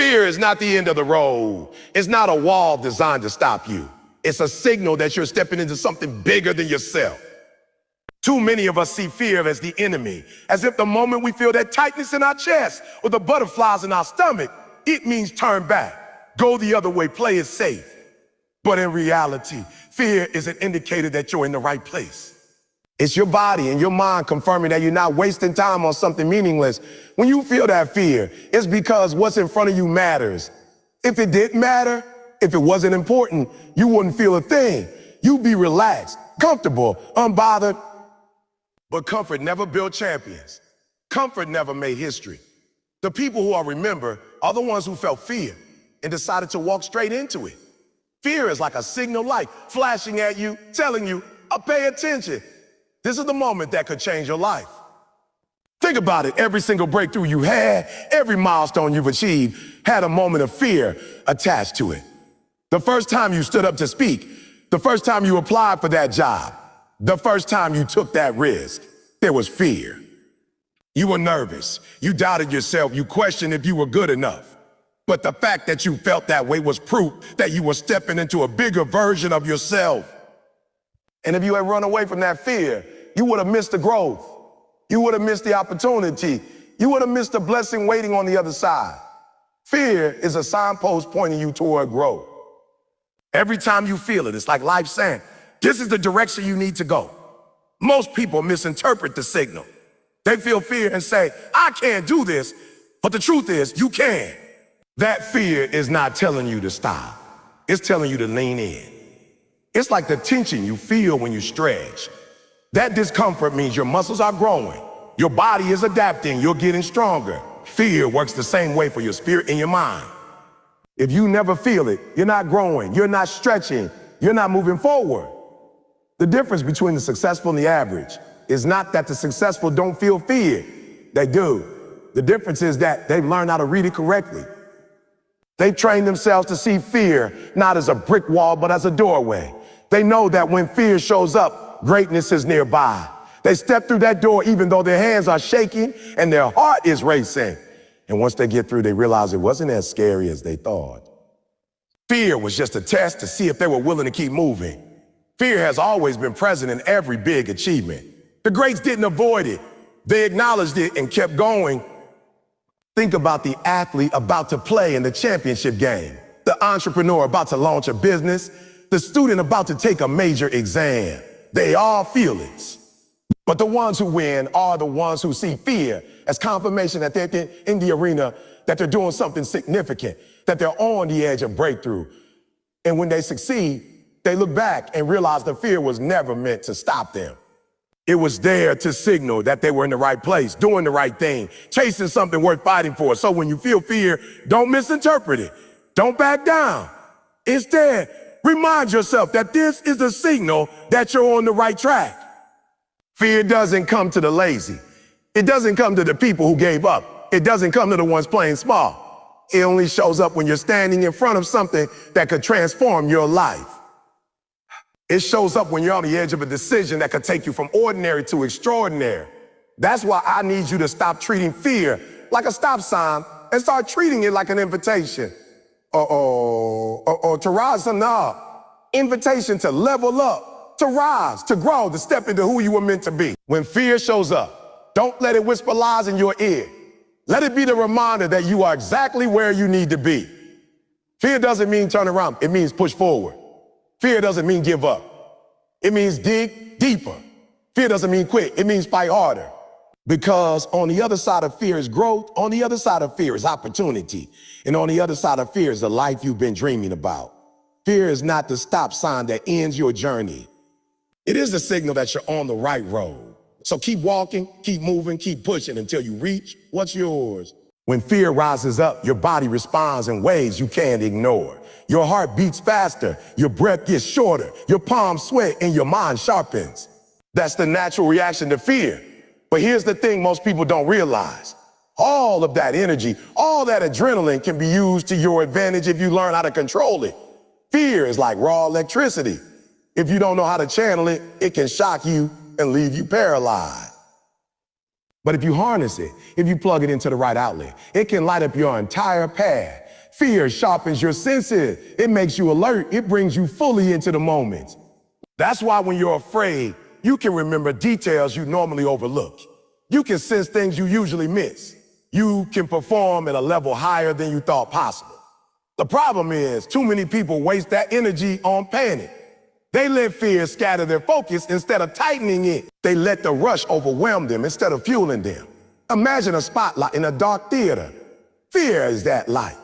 Fear is not the end of the road. It's not a wall designed to stop you. It's a signal that you're stepping into something bigger than yourself. Too many of us see fear as the enemy, as if the moment we feel that tightness in our chest or the butterflies in our stomach, it means turn back, go the other way, play it safe. But in reality, fear is an indicator that you're in the right place. It's your body and your mind confirming that you're not wasting time on something meaningless. When you feel that fear, it's because what's in front of you matters. If it didn't matter, if it wasn't important, you wouldn't feel a thing. You'd be relaxed, comfortable, unbothered. But comfort never built champions. Comfort never made history. The people who are remembered are the ones who felt fear and decided to walk straight into it. Fear is like a signal light flashing at you, telling you, pay attention. This is the moment that could change your life. Think about it. Every single breakthrough you had, every milestone you've achieved had a moment of fear attached to it. The first time you stood up to speak, the first time you applied for that job, the first time you took that risk, there was fear. You were nervous. You doubted yourself. You questioned if you were good enough. But the fact that you felt that way was proof that you were stepping into a bigger version of yourself. And if you had run away from that fear, you would have missed the growth. You would have missed the opportunity. You would have missed the blessing waiting on the other side. Fear is a signpost pointing you toward growth. Every time you feel it, it's like life saying, this is the direction you need to go. Most people misinterpret the signal. They feel fear and say, I can't do this. But the truth is, you can. That fear is not telling you to stop. It's telling you to lean in. It's like the tension you feel when you stretch. That discomfort means your muscles are growing. Your body is adapting. You're getting stronger. Fear works the same way for your spirit and your mind. If you never feel it, you're not growing. You're not stretching. You're not moving forward. The difference between the successful and the average is not that the successful don't feel fear. They do. The difference is that they've learned how to read it correctly. They've trained themselves to see fear not as a brick wall, but as a doorway. They know that when fear shows up, greatness is nearby. They step through that door even though their hands are shaking and their heart is racing. And once they get through, they realize it wasn't as scary as they thought. Fear was just a test to see if they were willing to keep moving. Fear has always been present in every big achievement. The greats didn't avoid it. They acknowledged it and kept going. Think about the athlete about to play in the championship game, the entrepreneur about to launch a business, the student about to take a major exam. They all feel it. But the ones who win are the ones who see fear as confirmation that they're in the arena, that they're doing something significant, that they're on the edge of breakthrough. And when they succeed, they look back and realize the fear was never meant to stop them. It was there to signal that they were in the right place, doing the right thing, chasing something worth fighting for. So when you feel fear, don't misinterpret it. Don't back down. Instead, remind yourself that this is a signal that you're on the right track. Fear doesn't come to the lazy. It doesn't come to the people who gave up. It doesn't come to the ones playing small. It only shows up when you're standing in front of something that could transform your life. It shows up when you're on the edge of a decision that could take you from ordinary to extraordinary. That's why I need you to stop treating fear like a stop sign and start treating it like an invitation. To rise or not. Invitation to level up, to rise, to grow, to step into who you were meant to be. When fear shows up, don't let it whisper lies in your ear. Let it be the reminder that you are exactly where you need to be. Fear doesn't mean turn around. It means push forward. Fear doesn't mean give up. It means dig deeper. Fear doesn't mean quit. It means fight harder. Because on the other side of fear is growth. On the other side of fear is opportunity. And on the other side of fear is the life you've been dreaming about. Fear is not the stop sign that ends your journey. It is the signal that you're on the right road. So keep walking, keep moving, keep pushing until you reach what's yours. When fear rises up, your body responds in ways you can't ignore. Your heart beats faster, your breath gets shorter, your palms sweat, and your mind sharpens. That's the natural reaction to fear. But here's the thing most people don't realize. All of that energy, all that adrenaline can be used to your advantage if you learn how to control it. Fear is like raw electricity. If you don't know how to channel it, it can shock you and leave you paralyzed. But if you harness it, if you plug it into the right outlet, it can light up your entire path. Fear sharpens your senses. It makes you alert. It brings you fully into the moment. That's why when you're afraid, you can remember details you normally overlook. You can sense things you usually miss. You can perform at a level higher than you thought possible. The problem is, too many people waste that energy on panic. They let fear scatter their focus instead of tightening it. They let the rush overwhelm them instead of fueling them. Imagine a spotlight in a dark theater. Fear is that light.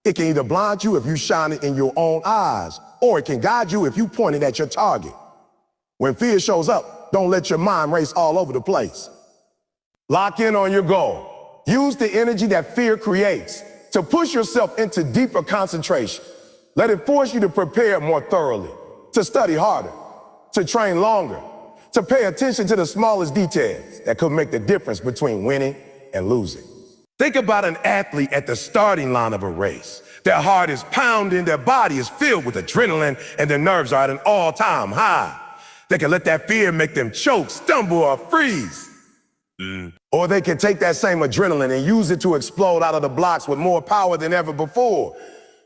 It can either blind you if you shine it in your own eyes, or it can guide you if you point it at your target. When fear shows up, don't let your mind race all over the place. Lock in on your goal. Use the energy that fear creates to push yourself into deeper concentration. Let it force you to prepare more thoroughly, to study harder, to train longer, to pay attention to the smallest details that could make the difference between winning and losing. Think about an athlete at the starting line of a race. Their heart is pounding, their body is filled with adrenaline, and their nerves are at an all-time high. They can let that fear make them choke, stumble, or freeze. Or they can take that same adrenaline and use it to explode out of the blocks with more power than ever before.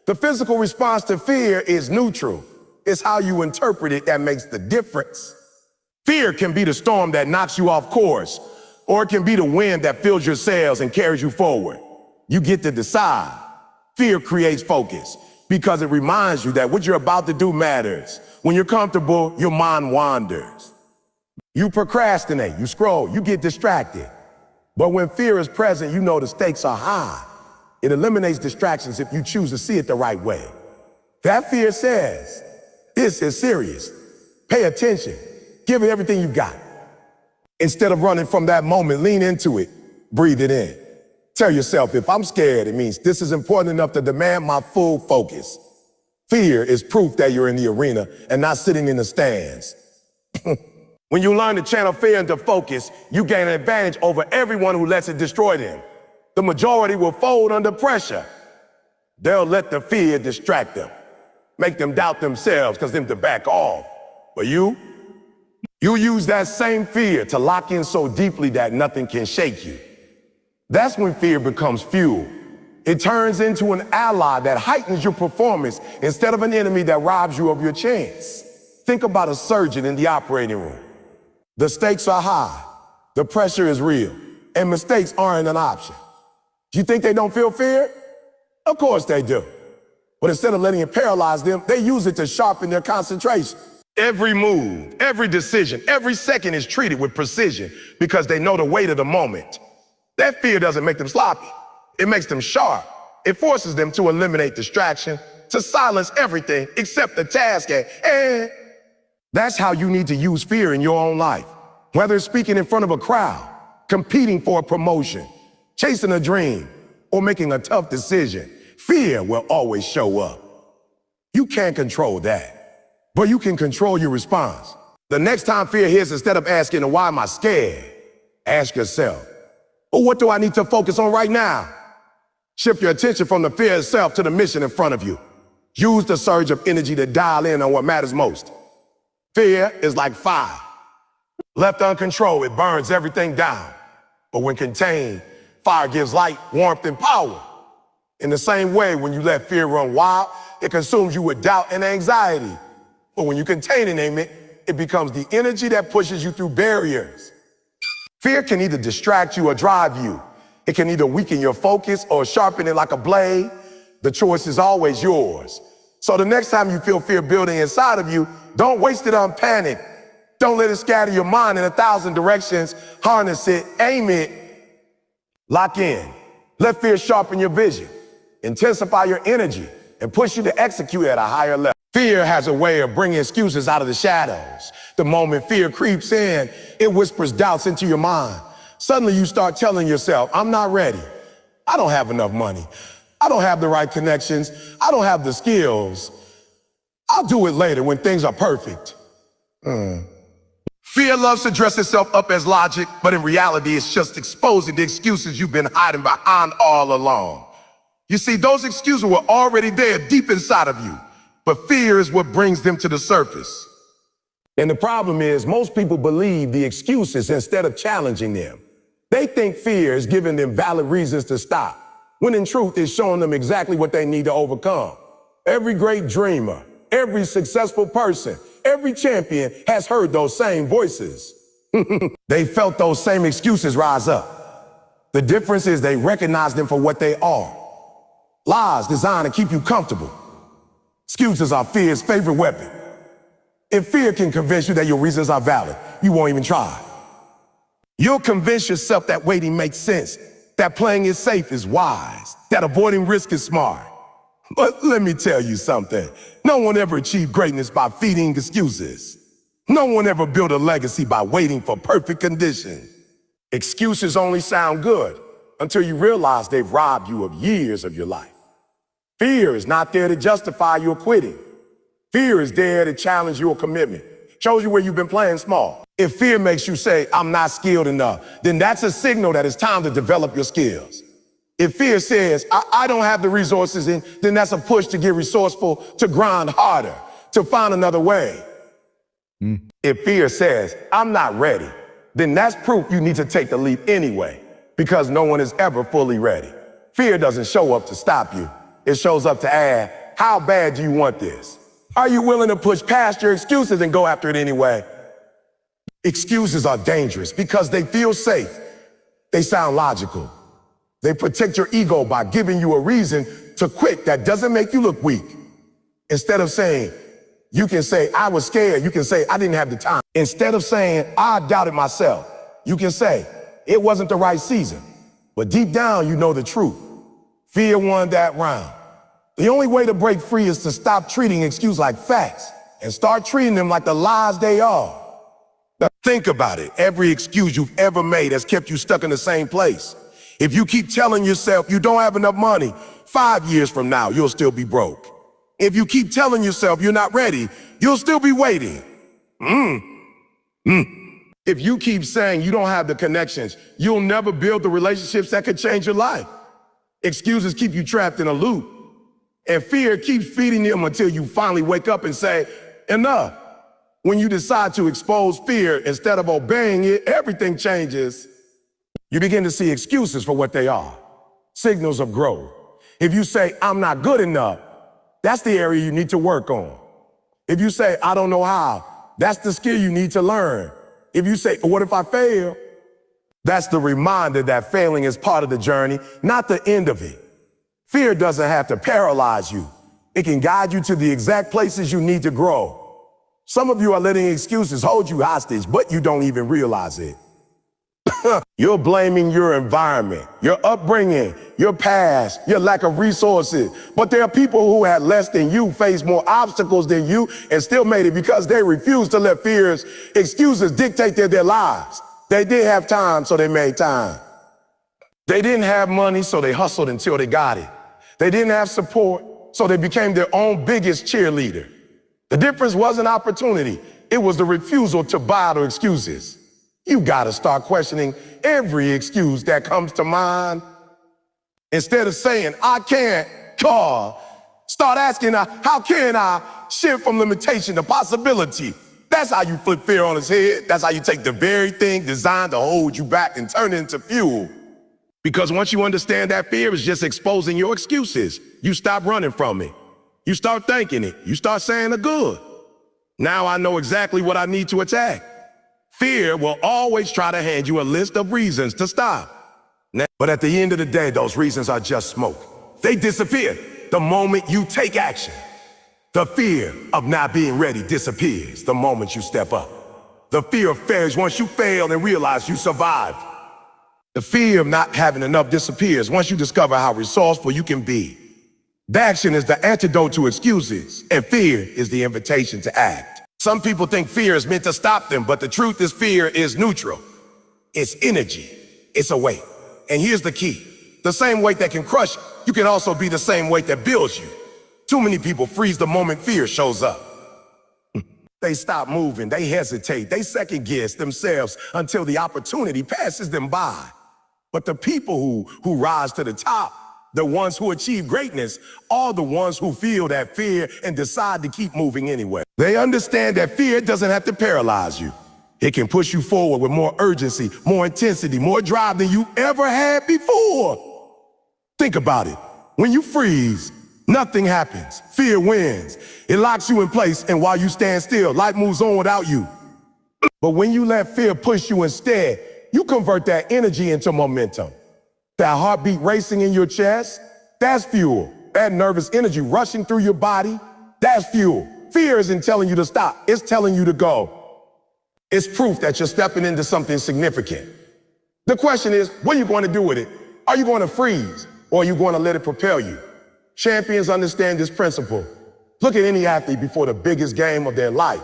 The physical response to fear is neutral. It's how you interpret it that makes the difference. Fear can be the storm that knocks you off course, or it can be the wind that fills your sails and carries you forward. You get to decide. Fear creates focus because it reminds you that what you're about to do matters. When you're comfortable, your mind wanders. You procrastinate, you scroll, you get distracted. But when fear is present, you know the stakes are high. It eliminates distractions if you choose to see it the right way. That fear says, this is serious. Pay attention. Give it everything you got. Instead of running from that moment, lean into it. Breathe it in. Tell yourself, if I'm scared, it means this is important enough to demand my full focus. Fear is proof that you're in the arena and not sitting in the stands. When you learn to channel fear into focus, you gain an advantage over everyone who lets it destroy them. The majority will fold under pressure. They'll let the fear distract them, make them doubt themselves, cause them to back off. But you use that same fear to lock in so deeply that nothing can shake you. That's when fear becomes fuel. It turns into an ally that heightens your performance instead of an enemy that robs you of your chance. Think about a surgeon in the operating room. The stakes are high, the pressure is real, and mistakes aren't an option. You think they don't feel fear? Of course they do. But instead of letting it paralyze them, they use it to sharpen their concentration. Every move, every decision, every second is treated with precision because they know the weight of the moment. That fear doesn't make them sloppy. It makes them sharp. It forces them to eliminate distraction, to silence everything except the task at hand. That's how you need to use fear in your own life. Whether it's speaking in front of a crowd, competing for a promotion, chasing a dream, or making a tough decision, fear will always show up. You can't control that, but you can control your response. The next time fear hits, instead of asking, why am I scared? Ask yourself, what do I need to focus on right now? Shift your attention from the fear itself to the mission in front of you. Use the surge of energy to dial in on what matters most. Fear is like fire. Left uncontrolled, it burns everything down. But when contained, fire gives light, warmth, and power. In the same way, when you let fear run wild, it consumes you with doubt and anxiety. But when you contain and name it, it becomes the energy that pushes you through barriers. Fear can either distract you or drive you. It can either weaken your focus or sharpen it like a blade. The choice is always yours. So the next time you feel fear building inside of you, don't waste it on panic. Don't let it scatter your mind in 1,000 directions. Harness it, aim it, lock in. Let fear sharpen your vision, intensify your energy, and push you to execute at a higher level. Fear has a way of bringing excuses out of the shadows. The moment fear creeps in, it whispers doubts into your mind. Suddenly you start telling yourself, I'm not ready. I don't have enough money. I don't have the right connections. I don't have the skills. I'll do it later when things are perfect. Fear loves to dress itself up as logic, but in reality, it's just exposing the excuses you've been hiding behind all along. You see, those excuses were already there deep inside of you, but fear is what brings them to the surface. And the problem is, most people believe the excuses instead of challenging them. They think fear is giving them valid reasons to stop, when in truth it's showing them exactly what they need to overcome. Every great dreamer, every successful person, every champion has heard those same voices. They felt those same excuses rise up. The difference is they recognize them for what they are. Lies designed to keep you comfortable. Excuses are fear's favorite weapon. If fear can convince you that your reasons are valid, you won't even try. You'll convince yourself that waiting makes sense, that playing it safe is wise, that avoiding risk is smart. But let me tell you something. No one ever achieved greatness by feeding excuses. No one ever built a legacy by waiting for perfect conditions. Excuses only sound good until you realize they've robbed you of years of your life. Fear is not there to justify your quitting. Fear is there to challenge your commitment. Shows you where you've been playing small. If fear makes you say, I'm not skilled enough, then that's a signal that it's time to develop your skills. If fear says, I don't have the resources, then that's a push to get resourceful, to grind harder, to find another way. If fear says, I'm not ready, then that's proof you need to take the leap anyway, because no one is ever fully ready. Fear doesn't show up to stop you. It shows up to ask, how bad do you want this? Are you willing to push past your excuses and go after it anyway? Excuses are dangerous because they feel safe. They sound logical. They protect your ego by giving you a reason to quit that doesn't make you look weak. Instead of saying, you can say, I was scared. You can say, I didn't have the time. Instead of saying, I doubted myself, you can say, it wasn't the right season. But deep down, you know the truth. Fear won that round. The only way to break free is to stop treating excuses like facts and start treating them like the lies they are. Now, think about it. Every excuse you've ever made has kept you stuck in the same place. If you keep telling yourself you don't have enough money, 5 years from now, you'll still be broke. If you keep telling yourself you're not ready, you'll still be waiting. If you keep saying you don't have the connections, you'll never build the relationships that could change your life. Excuses keep you trapped in a loop. And fear keeps feeding them until you finally wake up and say, enough. When you decide to expose fear instead of obeying it, everything changes. You begin to see excuses for what they are. Signals of growth. If you say, I'm not good enough, that's the area you need to work on. If you say, I don't know how, that's the skill you need to learn. If you say, what if I fail? That's the reminder that failing is part of the journey, not the end of it. Fear doesn't have to paralyze you. It can guide you to the exact places you need to grow. Some of you are letting excuses hold you hostage, but you don't even realize it. You're blaming your environment, your upbringing, your past, your lack of resources. But there are people who had less than you, faced more obstacles than you, and still made it because they refused to let fear's excuses dictate their lives. They did have time, so they made time. They didn't have money, so they hustled until they got it. They didn't have support, so they became their own biggest cheerleader. The difference wasn't opportunity. It was the refusal to buy the excuses. You gotta start questioning every excuse that comes to mind. Instead of saying, I can't, start asking, how can I shift from limitation to possibility? That's how you flip fear on its head. That's how you take the very thing designed to hold you back and turn it into fuel. Because once you understand that fear is just exposing your excuses, you stop running from it. You start thanking it. You start saying the good. Now I know exactly what I need to attack. Fear will always try to hand you a list of reasons to stop. But at the end of the day, those reasons are just smoke. They disappear the moment you take action. The fear of not being ready disappears the moment you step up. The fear of failure once you fail and realize you survived. The fear of not having enough disappears once you discover how resourceful you can be. The action is the antidote to excuses, and fear is the invitation to act. Some people think fear is meant to stop them, but the truth is fear is neutral. It's energy. It's a weight. And here's the key. The same weight that can crush you can also be the same weight that builds you. Too many people freeze the moment fear shows up. They stop moving, they hesitate, they second guess themselves until the opportunity passes them by. But the people who rise to the top, the ones who achieve greatness, are the ones who feel that fear and decide to keep moving anyway. They understand that fear doesn't have to paralyze you. It can push you forward with more urgency, more intensity, more drive than you ever had before. Think about it. When you freeze, nothing happens. Fear wins. It locks you in place, and while you stand still, life moves on without you. But when you let fear push you instead, you convert that energy into momentum. That heartbeat racing in your chest, that's fuel. That nervous energy rushing through your body, that's fuel. Fear isn't telling you to stop, it's telling you to go. It's proof that you're stepping into something significant. The question is, what are you going to do with it? Are you going to freeze, or are you going to let it propel you? Champions understand this principle. Look at any athlete before the biggest game of their life.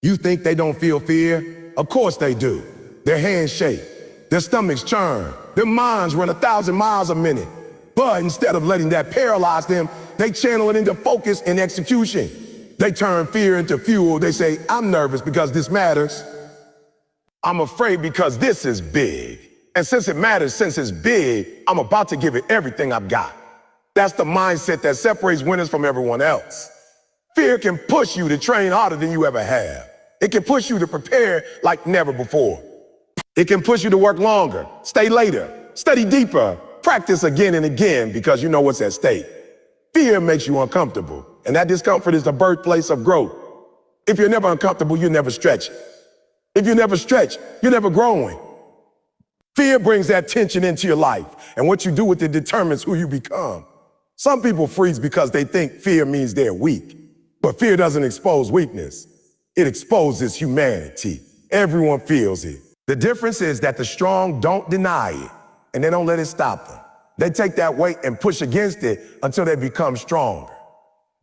You think they don't feel fear? Of course they do. Their hands shake, their stomachs churn, their minds run 1,000 miles a minute. But instead of letting that paralyze them, they channel it into focus and execution. They turn fear into fuel. They say, I'm nervous because this matters. I'm afraid because this is big. And since it matters, since it's big, I'm about to give it everything I've got. That's the mindset that separates winners from everyone else. Fear can push you to train harder than you ever have. It can push you to prepare like never before. It can push you to work longer, stay later, study deeper, practice again and again because you know what's at stake. Fear makes you uncomfortable, and that discomfort is the birthplace of growth. If you're never uncomfortable, you never stretch. If you never stretch, you're never growing. Fear brings that tension into your life, and what you do with it determines who you become. Some people freeze because they think fear means they're weak, but fear doesn't expose weakness. It exposes humanity. Everyone feels it. The difference is that the strong don't deny it, and they don't let it stop them. They take that weight and push against it until they become stronger.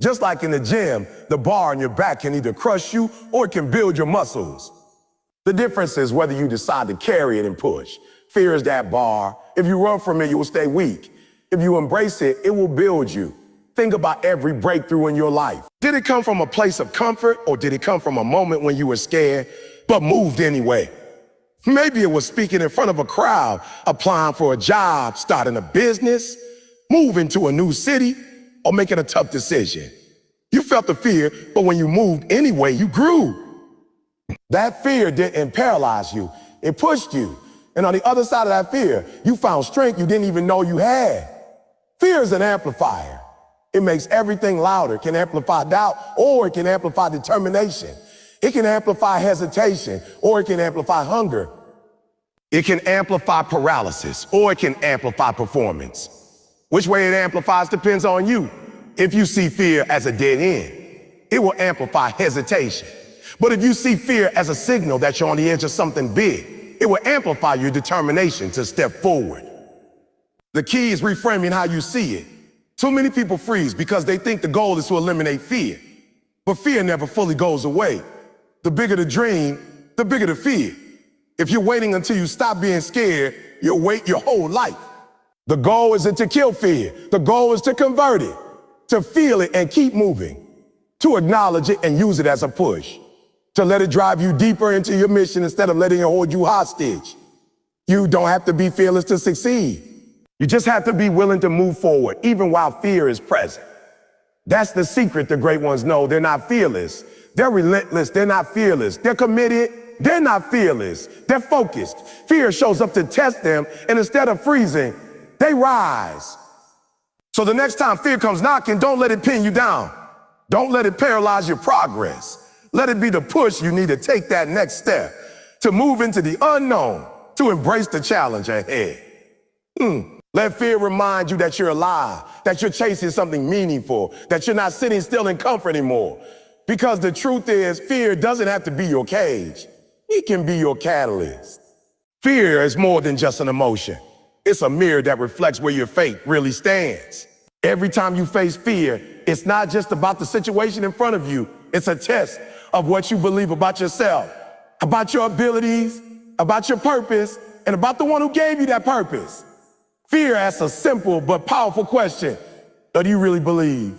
Just like in the gym, the bar on your back can either crush you or it can build your muscles. The difference is whether you decide to carry it and push. Fear is that bar. If you run from it, you will stay weak. If you embrace it, it will build you. Think about every breakthrough in your life. Did it come from a place of comfort, or did it come from a moment when you were scared, but moved anyway? Maybe it was speaking in front of a crowd, applying for a job, starting a business, moving to a new city, or making a tough decision. You felt the fear, but when you moved anyway, you grew. That fear didn't paralyze you, it pushed you. And on the other side of that fear, you found strength you didn't even know you had. Fear is an amplifier. It makes everything louder. It can amplify doubt, or it can amplify determination. It can amplify hesitation, or it can amplify hunger. It can amplify paralysis, or it can amplify performance. Which way it amplifies depends on you. If you see fear as a dead end, it will amplify hesitation. But if you see fear as a signal that you're on the edge of something big, it will amplify your determination to step forward. The key is reframing how you see it. Too many people freeze because they think the goal is to eliminate fear. But fear never fully goes away. The bigger the dream, the bigger the fear. If you're waiting until you stop being scared, you'll wait your whole life. The goal isn't to kill fear. The goal is to convert it, to feel it and keep moving, to acknowledge it and use it as a push, to let it drive you deeper into your mission instead of letting it hold you hostage. You don't have to be fearless to succeed. You just have to be willing to move forward, even while fear is present. That's the secret the great ones know. They're not fearless. They're relentless. They're not fearless. They're committed. They're not fearless. They're focused. Fear shows up to test them, and instead of freezing, they rise. So the next time fear comes knocking, don't let it pin you down. Don't let it paralyze your progress. Let it be the push you need to take that next step, to move into the unknown, to embrace the challenge ahead. Let fear remind you that you're alive, that you're chasing something meaningful, that you're not sitting still in comfort anymore. Because the truth is, fear doesn't have to be your cage. It can be your catalyst. Fear is more than just an emotion. It's a mirror that reflects where your faith really stands. Every time you face fear, it's not just about the situation in front of you. It's a test of what you believe about yourself, about your abilities, about your purpose, and about the one who gave you that purpose. Fear asks a simple but powerful question. Do you really believe?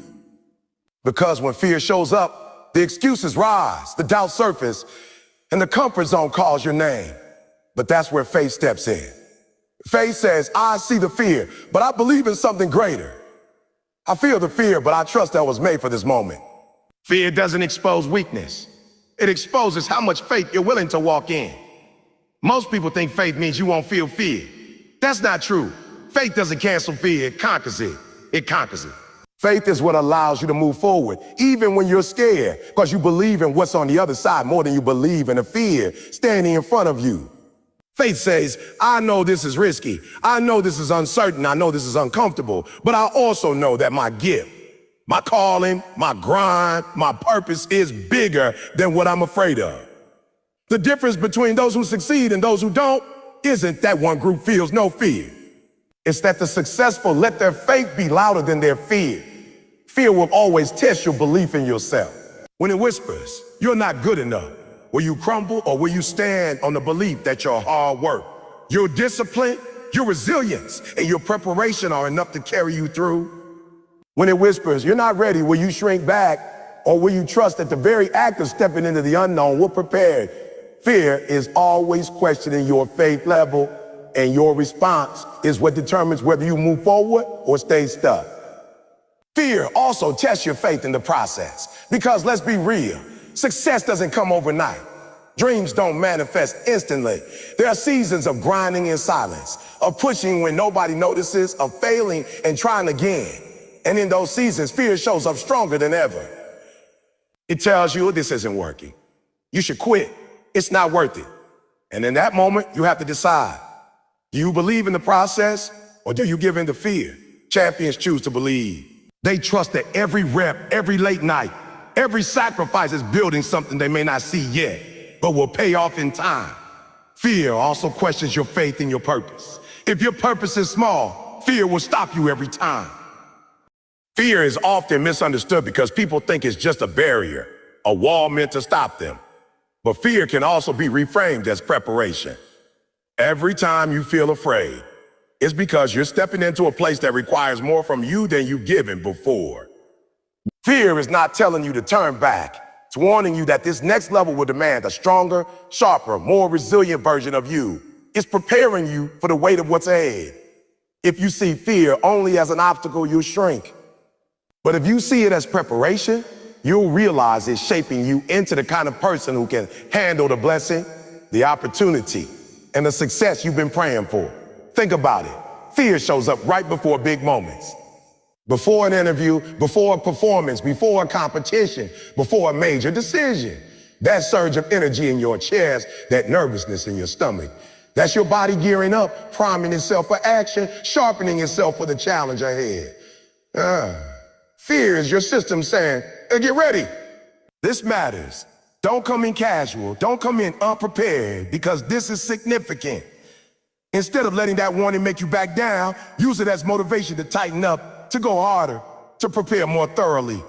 Because when fear shows up, the excuses rise, the doubts surface, and the comfort zone calls your name. But that's where faith steps in. Faith says, I see the fear, but I believe in something greater. I feel the fear, but I trust that I was made for this moment. Fear doesn't expose weakness. It exposes how much faith you're willing to walk in. Most people think faith means you won't feel fear. That's not true. Faith doesn't cancel fear, it conquers it. It conquers it. Faith is what allows you to move forward, even when you're scared, because you believe in what's on the other side more than you believe in the fear standing in front of you. Faith says, I know this is risky. I know this is uncertain. I know this is uncomfortable, but I also know that my gift, my calling, my grind, my purpose is bigger than what I'm afraid of. The difference between those who succeed and those who don't isn't that one group feels no fear. It's that the successful let their faith be louder than their fear. Fear will always test your belief in yourself. When it whispers, you're not good enough, will you crumble or will you stand on the belief that your hard work, your discipline, your resilience, and your preparation are enough to carry you through? When it whispers, you're not ready, will you shrink back or will you trust that the very act of stepping into the unknown will prepare you? Fear is always questioning your faith level, and your response is what determines whether you move forward or stay stuck. Fear also tests your faith in the process, because let's be real, success doesn't come overnight. Dreams don't manifest instantly. There are seasons of grinding in silence, of pushing when nobody notices, of failing and trying again. And in those seasons, fear shows up stronger than ever. It tells you this isn't working. You should quit. It's not worth it. And in that moment, you have to decide. Do you believe in the process or do you give in to fear? Champions choose to believe. They trust that every rep, every late night, every sacrifice is building something they may not see yet, but will pay off in time. Fear also questions your faith in your purpose. If your purpose is small, fear will stop you every time. Fear is often misunderstood because people think it's just a barrier, a wall meant to stop them. But fear can also be reframed as preparation. Every time you feel afraid, it's because you're stepping into a place that requires more from you than you've given before. Fear is not telling you to turn back. It's warning you that this next level will demand a stronger, sharper, more resilient version of you. It's preparing you for the weight of what's ahead. If you see fear only as an obstacle, you'll shrink. But if you see it as preparation, you'll realize it's shaping you into the kind of person who can handle the blessing, the opportunity, and the success you've been praying for. Think about it. Fear shows up right before big moments. Before an interview, before a performance, before a competition, before a major decision. That surge of energy in your chest, that nervousness in your stomach. That's your body gearing up, priming itself for action, sharpening itself for the challenge ahead. Fear is your system saying, get ready. This matters. Don't come in casual. Don't come in unprepared, because this is significant. Instead of letting that warning make you back down, use it as motivation to tighten up, to go harder, to prepare more thoroughly.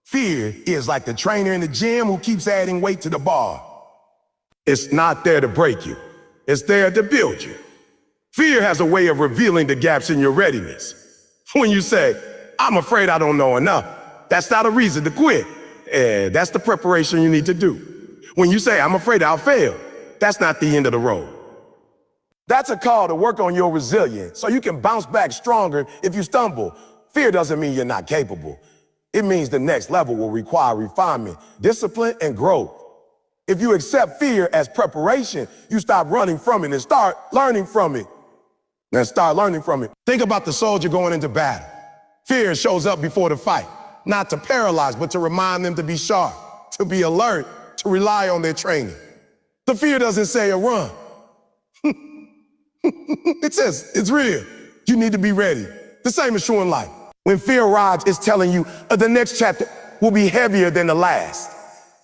Fear is like the trainer in the gym who keeps adding weight to the bar. It's not there to break you. It's there to build you. Fear has a way of revealing the gaps in your readiness. When you say, I'm afraid I don't know enough, that's not a reason to quit. That's the preparation you need to do. When you say, I'm afraid I'll fail, that's not the end of the road. That's a call to work on your resilience so you can bounce back stronger if you stumble. Fear doesn't mean you're not capable. It means the next level will require refinement, discipline, and growth. If you accept fear as preparation, you stop running from it and start learning from it. Think about the soldier going into battle. Fear shows up before the fight, not to paralyze, but to remind them to be sharp, to be alert, to rely on their training. The fear doesn't say a run. It says it's real. You need to be ready. The same is true in life. When fear arrives, it's telling you the next chapter will be heavier than the last.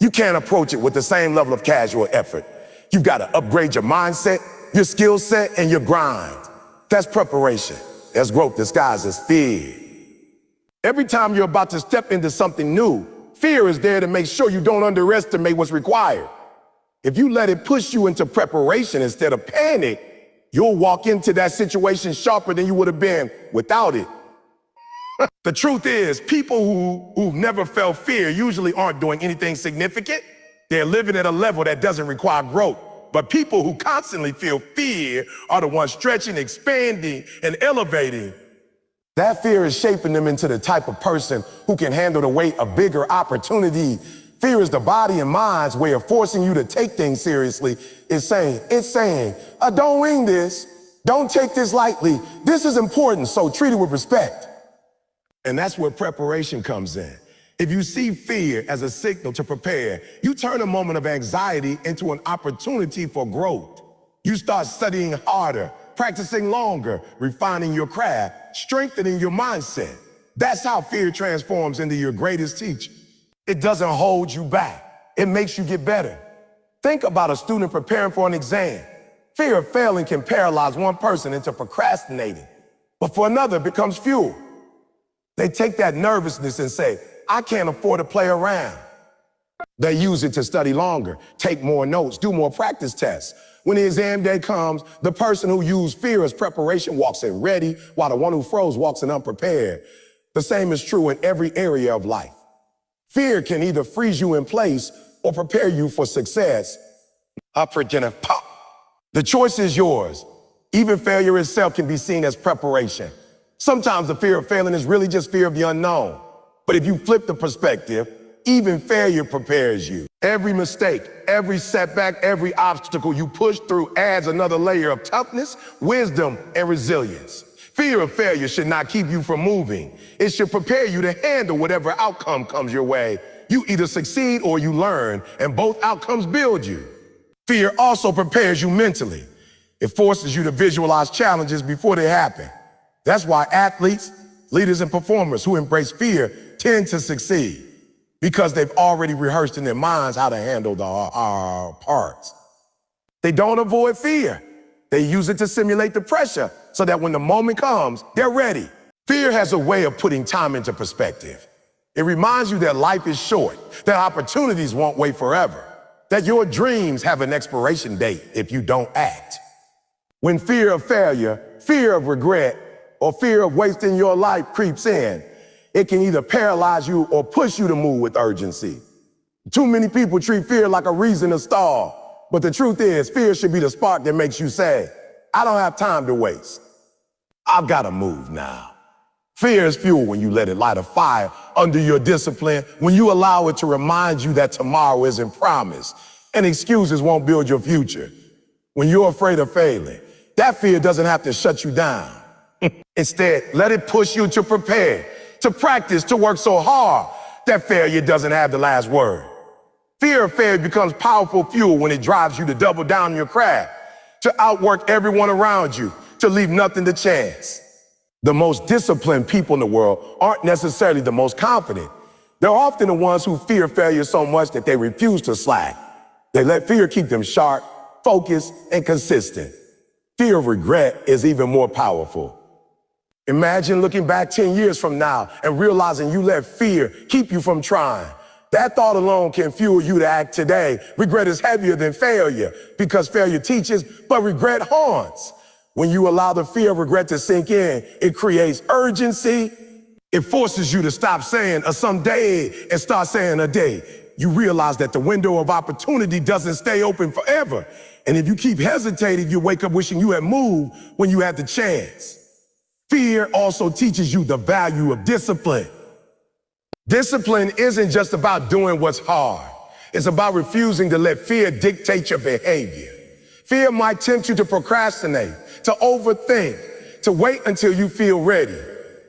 You can't approach it with the same level of casual effort. You've got to upgrade your mindset, your skill set, and your grind. That's preparation. That's growth disguised as fear. Every time you're about to step into something new, fear is there to make sure you don't underestimate what's required. If you let it push you into preparation instead of panic, you'll walk into that situation sharper than you would have been without it. The truth is, people who've never felt fear usually aren't doing anything significant. They're living at a level that doesn't require growth. But people who constantly feel fear are the ones stretching, expanding, and elevating. That fear is shaping them into the type of person who can handle the weight of bigger opportunity. Fear is the body and mind's way of forcing you to take things seriously. It's saying, don't wing this. Don't take this lightly. This is important, so treat it with respect. And that's where preparation comes in. If you see fear as a signal to prepare, you turn a moment of anxiety into an opportunity for growth. You start studying harder, practicing longer, refining your craft, strengthening your mindset. That's how fear transforms into your greatest teacher. It doesn't hold you back. It makes you get better. Think about a student preparing for an exam. Fear of failing can paralyze one person into procrastinating, but for another it becomes fuel. They take that nervousness and say, I can't afford to play around. They use it to study longer, take more notes, do more practice tests. When the exam day comes, the person who used fear as preparation walks in ready, while the one who froze walks in unprepared. The same is true in every area of life. Fear can either freeze you in place or prepare you for success. Pop. The choice is yours. Even failure itself can be seen as preparation. Sometimes the fear of failing is really just fear of the unknown. But if you flip the perspective, even failure prepares you. Every mistake, every setback, every obstacle you push through adds another layer of toughness, wisdom, and resilience. Fear of failure should not keep you from moving. It should prepare you to handle whatever outcome comes your way. You either succeed or you learn, and both outcomes build you. Fear also prepares you mentally. It forces you to visualize challenges before they happen. That's why athletes, leaders, and performers who embrace fear tend to succeed, because they've already rehearsed in their minds how to handle the parts. They don't avoid fear. They use it to simulate the pressure so that when the moment comes, they're ready. Fear has a way of putting time into perspective. It reminds you that life is short, that opportunities won't wait forever, that your dreams have an expiration date if you don't act. When fear of failure, fear of regret, or fear of wasting your life creeps in, it can either paralyze you or push you to move with urgency. Too many people treat fear like a reason to stall, but the truth is, fear should be the spark that makes you say, I don't have time to waste. I've got to move now. Fear is fuel when you let it light a fire under your discipline, when you allow it to remind you that tomorrow isn't promised and excuses won't build your future. When you're afraid of failing, that fear doesn't have to shut you down. Instead, let it push you to prepare, to practice, to work so hard that failure doesn't have the last word. Fear of failure becomes powerful fuel when it drives you to double down on your craft, to outwork everyone around you, to leave nothing to chance. The most disciplined people in the world aren't necessarily the most confident. They're often the ones who fear failure so much that they refuse to slack. They let fear keep them sharp, focused, and consistent. Fear of regret is even more powerful. Imagine looking back 10 years from now and realizing you let fear keep you from trying. That thought alone can fuel you to act today. Regret is heavier than failure because failure teaches, but regret haunts. When you allow the fear of regret to sink in, it creates urgency. It forces you to stop saying a someday and start saying a day. You realize that the window of opportunity doesn't stay open forever. And if you keep hesitating, you wake up wishing you had moved when you had the chance. Fear also teaches you the value of discipline. Discipline isn't just about doing what's hard. It's about refusing to let fear dictate your behavior. Fear might tempt you to procrastinate, to overthink, to wait until you feel ready.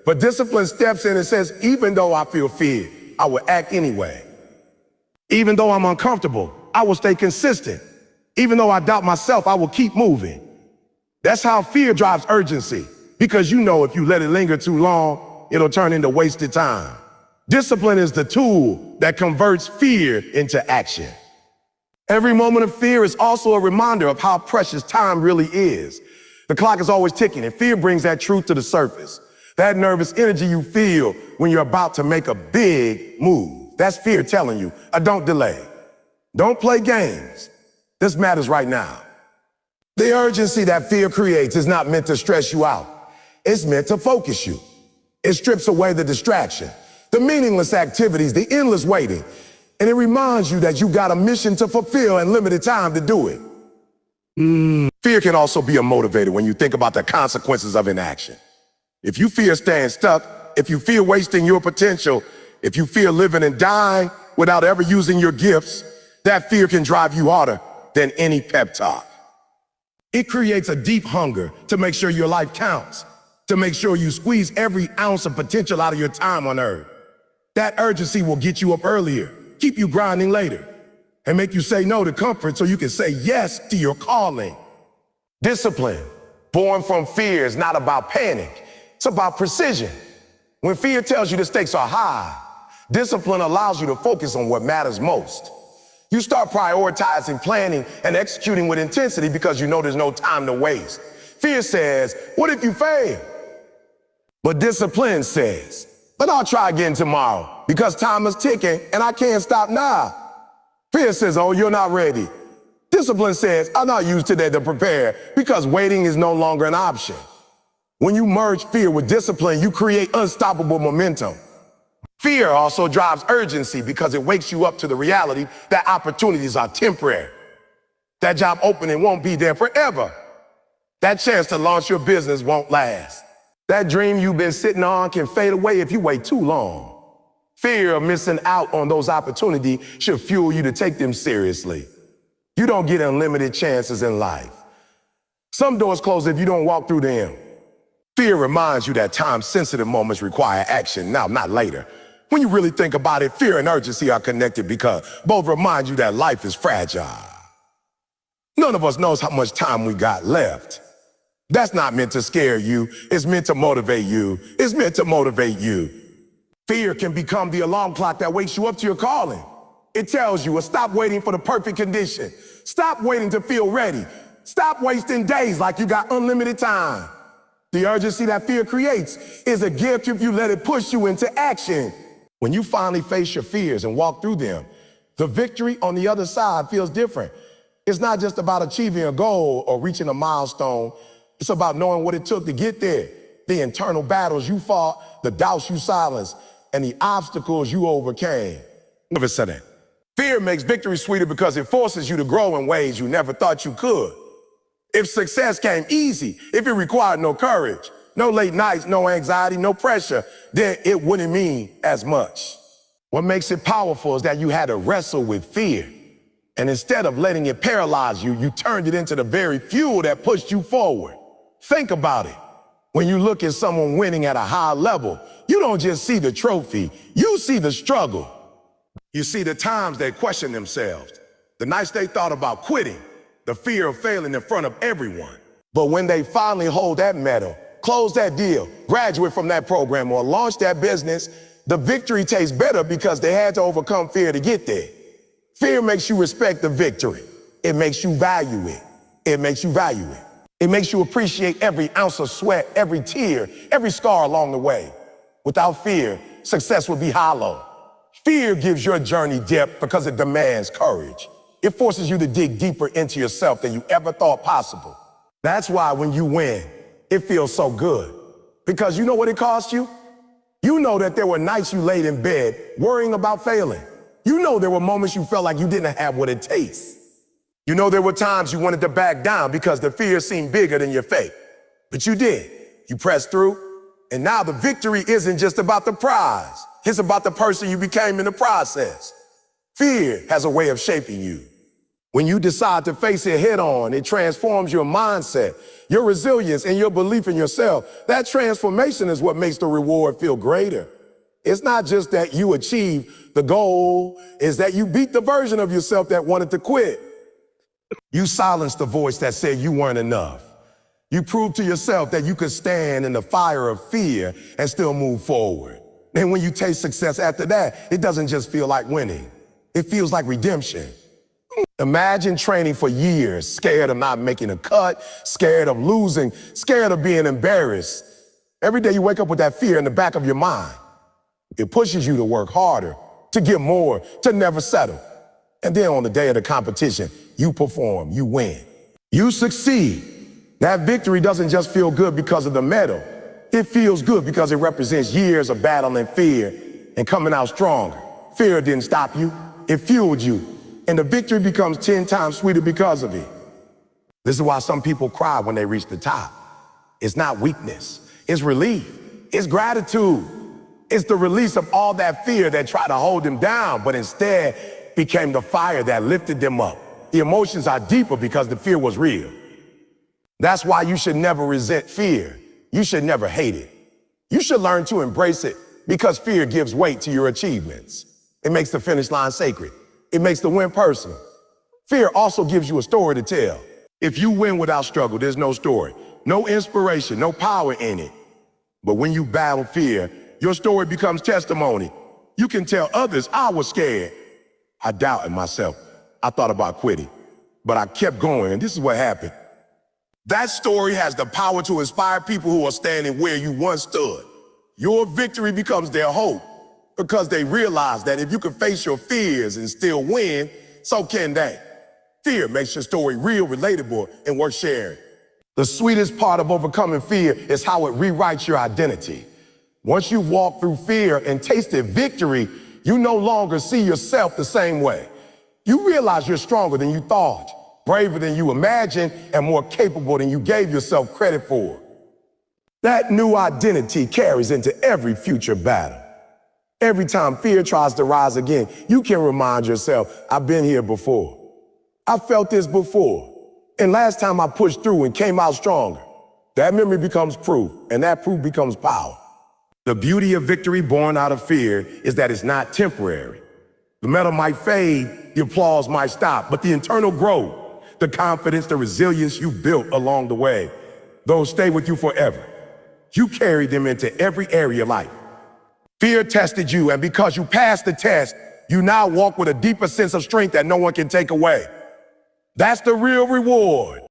But discipline steps in and says, even though I feel fear, I will act anyway. Even though I'm uncomfortable, I will stay consistent. Even though I doubt myself, I will keep moving. That's how fear drives urgency, because you know if you let it linger too long, it'll turn into wasted time. Discipline is the tool that converts fear into action. Every moment of fear is also a reminder of how precious time really is. The clock is always ticking, and fear brings that truth to the surface. That nervous energy you feel when you're about to make a big move. That's fear telling you, don't delay. Don't play games. This matters right now. The urgency that fear creates is not meant to stress you out. It's meant to focus you. It strips away the distraction, the meaningless activities, the endless waiting, and it reminds you that you got a mission to fulfill and limited time to do it. Fear can also be a motivator when you think about the consequences of inaction. If you fear staying stuck, if you fear wasting your potential, if you fear living and dying without ever using your gifts, that fear can drive you harder than any pep talk. It creates a deep hunger to make sure your life counts, to make sure you squeeze every ounce of potential out of your time on earth. That urgency will get you up earlier, keep you grinding later, and make you say no to comfort so you can say yes to your calling. Discipline, born from fear, is not about panic. It's about precision. When fear tells you the stakes are high, discipline allows you to focus on what matters most. You start prioritizing, planning, and executing with intensity because you know there's no time to waste. Fear says, what if you fail? But discipline says, but I'll try again tomorrow because time is ticking and I can't stop now. Fear says, oh, you're not ready. Discipline says, I'm not used today to prepare because waiting is no longer an option. When you merge fear with discipline, you create unstoppable momentum. Fear also drives urgency because it wakes you up to the reality that opportunities are temporary. That job opening won't be there forever. That chance to launch your business won't last. That dream you've been sitting on can fade away if you wait too long. Fear of missing out on those opportunities should fuel you to take them seriously. You don't get unlimited chances in life. Some doors close if you don't walk through them. Fear reminds you that time-sensitive moments require action now, not later. When you really think about it, fear and urgency are connected because both remind you that life is fragile. None of us knows how much time we got left. That's not meant to scare you. It's meant to motivate you. It's meant to motivate you. Fear can become the alarm clock that wakes you up to your calling. It tells you, stop waiting for the perfect condition. Stop waiting to feel ready. Stop wasting days like you got unlimited time. The urgency that fear creates is a gift if you let it push you into action. When you finally face your fears and walk through them, the victory on the other side feels different. It's not just about achieving a goal or reaching a milestone. It's about knowing what it took to get there. The internal battles you fought, the doubts you silenced, and the obstacles you overcame. Never said that. Fear makes victory sweeter because it forces you to grow in ways you never thought you could. If success came easy, if it required no courage, no late nights, no anxiety, no pressure, then it wouldn't mean as much. What makes it powerful is that you had to wrestle with fear. And instead of letting it paralyze you, you turned it into the very fuel that pushed you forward. Think about it. When you look at someone winning at a high level, you don't just see the trophy, you see the struggle. You see the times they questioned themselves, the nights they thought about quitting, the fear of failing in front of everyone. But when they finally hold that medal, close that deal, graduate from that program, or launch that business, the victory tastes better because they had to overcome fear to get there. Fear makes you respect the victory. It makes you value it. It makes you value it. It makes you appreciate every ounce of sweat, every tear, every scar along the way. Without fear, success would be hollow. Fear gives your journey depth because it demands courage. It forces you to dig deeper into yourself than you ever thought possible. That's why when you win, it feels so good. Because you know what it cost you? You know that there were nights you laid in bed worrying about failing. You know there were moments you felt like you didn't have what it takes. You know there were times you wanted to back down because the fear seemed bigger than your faith. But you did. You pressed through. And now the victory isn't just about the prize. It's about the person you became in the process. Fear has a way of shaping you. When you decide to face it head on, it transforms your mindset, your resilience, and your belief in yourself. That transformation is what makes the reward feel greater. It's not just that you achieve the goal, it's that you beat the version of yourself that wanted to quit. You silenced the voice that said you weren't enough. You proved to yourself that you could stand in the fire of fear and still move forward. And when you taste success after that, it doesn't just feel like winning. It feels like redemption. Imagine training for years, scared of not making a cut, scared of losing, scared of being embarrassed. Every day you wake up with that fear in the back of your mind. It pushes you to work harder, to get more, to never settle. And then on the day of the competition, you perform, you win, you succeed. That victory doesn't just feel good because of the medal. It feels good because it represents years of battling fear and coming out stronger. Fear didn't stop you, it fueled you. And the victory becomes 10 times sweeter because of it. This is why some people cry when they reach the top. It's not weakness, it's relief, it's gratitude. It's the release of all that fear that tried to hold them down, but instead became the fire that lifted them up. The emotions are deeper because the fear was real. That's why you should never resent fear. You should never hate it. You should learn to embrace it because fear gives weight to your achievements. It makes the finish line sacred. It makes the win personal. Fear also gives you a story to tell. If you win without struggle, there's no story, no inspiration, no power in it. But when you battle fear, your story becomes testimony. You can tell others, I was scared. I doubted myself. I thought about quitting, but I kept going, and this is what happened. That story has the power to inspire people who are standing where you once stood. Your victory becomes their hope because they realize that if you can face your fears and still win, so can they. Fear makes your story real, relatable, and worth sharing. The sweetest part of overcoming fear is how it rewrites your identity. Once you walk through fear and tasted victory, you no longer see yourself the same way. You realize you're stronger than you thought, braver than you imagined, and more capable than you gave yourself credit for. That new identity carries into every future battle. Every time fear tries to rise again, you can remind yourself, I've been here before. I felt this before. And last time I pushed through and came out stronger. That memory becomes proof, and that proof becomes power. The beauty of victory born out of fear is that it's not temporary. The medal might fade, the applause might stop, but the internal growth, the confidence, the resilience you built along the way, those stay with you forever. You carry them into every area of life. Fear tested you, and because you passed the test, you now walk with a deeper sense of strength that no one can take away. That's the real reward.